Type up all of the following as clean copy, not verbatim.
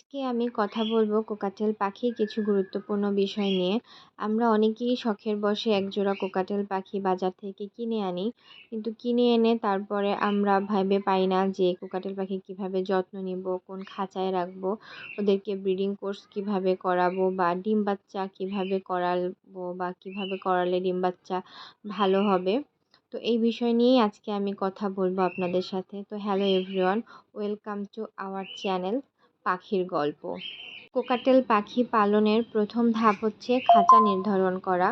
আজকে আমি কথা বলবো কোকাটেল পাখির কিছু গুরুত্বপূর্ণ বিষয় নিয়ে। আমরা অনেকেই শখের বশে একজোড়া কোকাটেল পাখি বাজার থেকে কিনে আনি, কিন্তু কিনে এনে তারপরে আমরা ভেবে পাই না যে কোকাটেল পাখি কিভাবে যত্ন নিব, কোন খাঁচায় রাখবো, ওদেরকে ব্রিডিং কোর্স কিভাবে করাবো বা ডিম বাচ্চা কিভাবে করাবো বা কিভাবে করালে ডিম বাচ্চা ভালো হবে। তো এই বিষয় নিয়েই আজকে আমি কথা বলবো আপনাদের সাথে। তো hello everyone, welcome to our channel পাখির গল্প। কোকাটেল পাখি পালনের প্রথম ধাপ হচ্ছে খাঁচা নির্ধারণ করা।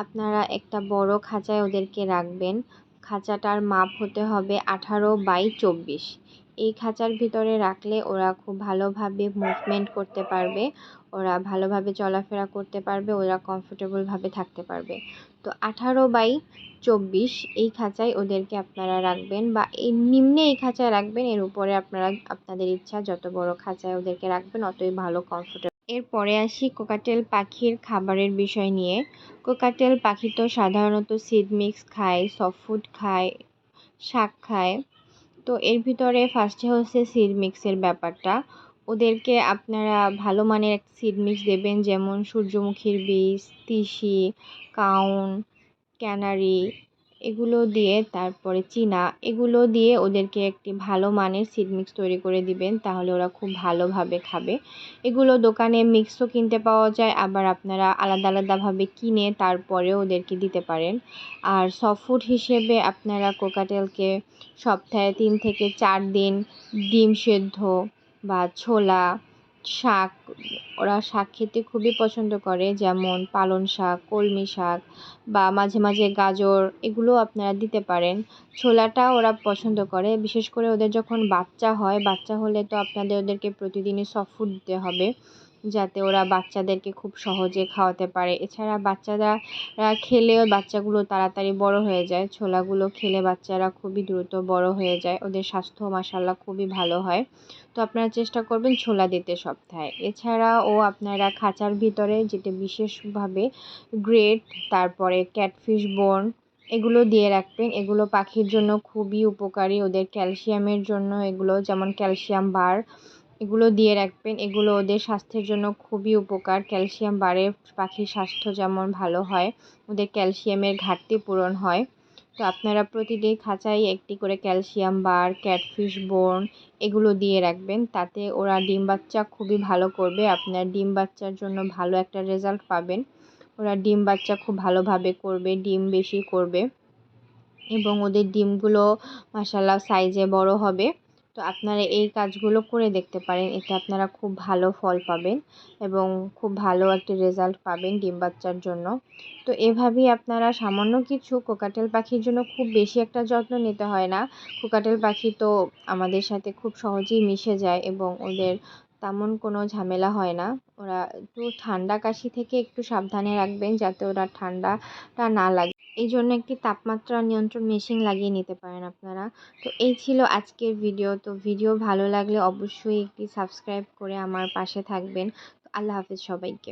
আপনারা একটা বড় খাঁচায় ওদেরকে রাখবেন। খাঁচাটার মাপ হতে হবে 18x24। এই খাঁচার ভিতরে রাখলে ওরা খুব ভালোভাবে মুভমেন্ট করতে পারবে, ওরা ভালোভাবে চলাফেরা করতে পারবে, ওরা কমফোর্টেবলভাবে থাকতে পারবে। তো 18x24 এই খাঁচায় ওদেরকে আপনারা রাখবেন, বা এই নিম্নে এই খাঁচায় রাখবেন, এর উপরে আপনারা আপনাদের ইচ্ছা, যত বড় খাঁচায় ওদেরকে রাখবেন অতই ভালো, কমফোর্টেবল। এরপরে আসি কোকাটেল পাখির খাবারের বিষয় নিয়ে। কোকাটেল পাখি তো সাধারণত সিড মিক্স খায়, সফট ফুড খায়, শাক খায়। তো এর ভিতরে ফার্স্টে হচ্ছে সিড মিক্সের ব্যাপারটা। ওদেরকে আপনারা ভালো মানের একটা সিড মিক্স দেবেন, যেমন সূর্যমুখীর বীজ, তিসি, কাউন, ক্যানারি, এগুলো দিয়ে, তারপরে চীনা, এগুলো দিয়ে ওদেরকে একটি ভালো মানের সিড মিক্স তৈরি করে দিবেন, তাহলে ওরা খুব ভালোভাবে খাবে। এগুলো দোকানে মিক্সও কিনতে পাওয়া যায়, আবার আপনারা আলাদা আলাদাভাবে কিনে তারপরেও ওদেরকে দিতে পারেন। আর সফট ফুড হিসেবে আপনারা কোকাটেলকে সপ্তাহে 3 থেকে 4 দিন ডিম সেদ্ধ বা ছোলা, শাক, ওরা শাক খেতে খুবই পছন্দ করে, যেমন পালং শাক, কলমি শাক, বা মাঝে মাঝে গাজর, এগুলো আপনারা দিতে পারেন। ছোলাটা ওরা পছন্দ করে, বিশেষ করে ওদের যখন বাচ্চা হয়, বাচ্চা হলে তো আপনাদের ওদেরকে প্রতিদিনই সফট ফুড দিতে হবে, যাতে ওরা বাচ্চাদেরকে খুব সহজে খাওয়াতে পারে। এছাড়া বাচ্চারা খেলেও বাচ্চাগুলো তাড়াতাড়ি বড় হয়ে যায়। ছোলাগুলো খেলে বাচ্চারা খুবই দ্রুত বড় হয়ে যায়, ওদের স্বাস্থ্য মাশাআল্লাহ খুবই ভালো হয়। তো আপনারা চেষ্টা করবেন ছোলা দিতে সপ্তাহে। এছাড়াও আপনারা খাঁচার ভিতরে যেটা বিশেষভাবে গ্রেট, তারপরে ক্যাটফিশ বোন, এগুলো দিয়ে রাখবেন। এগুলো পাখির জন্য খুবই উপকারী, ওদের ক্যালসিয়ামের জন্য এগুলো, যেমন ক্যালসিয়াম বার, এগুলো দিয়ে রাখবেন। এগুলো ওদের স্বাস্থ্যের জন্য খুবই উপকার। ক্যালসিয়াম বারে পাখির স্বাস্থ্য যেমন ভালো হয়, ওদের ক্যালসিয়ামের ঘাটতি পূরণ হয়। তো আপনারা প্রতিদিন খাঁচায় একটি করে ক্যালসিয়াম বার, ক্যাটফিশ বোন, এগুলো দিয়ে রাখবেন, তাতে ওরা ডিম বাচ্চা খুবই ভালো করবে। আপনার ডিম বাচ্চার জন্য ভালো একটা রেজাল্ট পাবেন। ওরা ডিম বাচ্চা খুব ভালোভাবে করবে, ডিম বেশি করবে, এবং ওদের ডিমগুলো মাশাআল্লাহ সাইজে বড় হবে। তো আপনারা এই কাজগুলো করে দেখতে পারেন, এতে আপনারা খুব ভালো ফল পাবেন এবং খুব ভালো একটি রেজাল্ট পাবেন ডিম বাচ্চার জন্য। তো এভাবেই আপনারা সামান্য কিছু, কোকাটেল পাখির জন্য খুব বেশি একটা যত্ন নিতে হয় না। কোকাটেল পাখি তো আমাদের সাথে খুব সহজেই মিশে যায় এবং ওদের তেমন কোনো ঝামেলা হয় না। ওরা একটু ঠান্ডা কাশি থেকে একটু সাবধানে রাখবেন, যাতে ওরা ঠান্ডাটা না লাগে। এই জন্য একটি তাপমাত্রা নিয়ন্ত্রণ মেশিন লাগিয়ে নিতে পারেন আপনারা। তো এই ছিল আজকের ভিডিও। তো ভিডিও ভালো লাগলে অবশ্যই একটি সাবস্ক্রাইব করে আমার পাশে থাকবেন। আল্লাহ হাফেজ সবাইকে।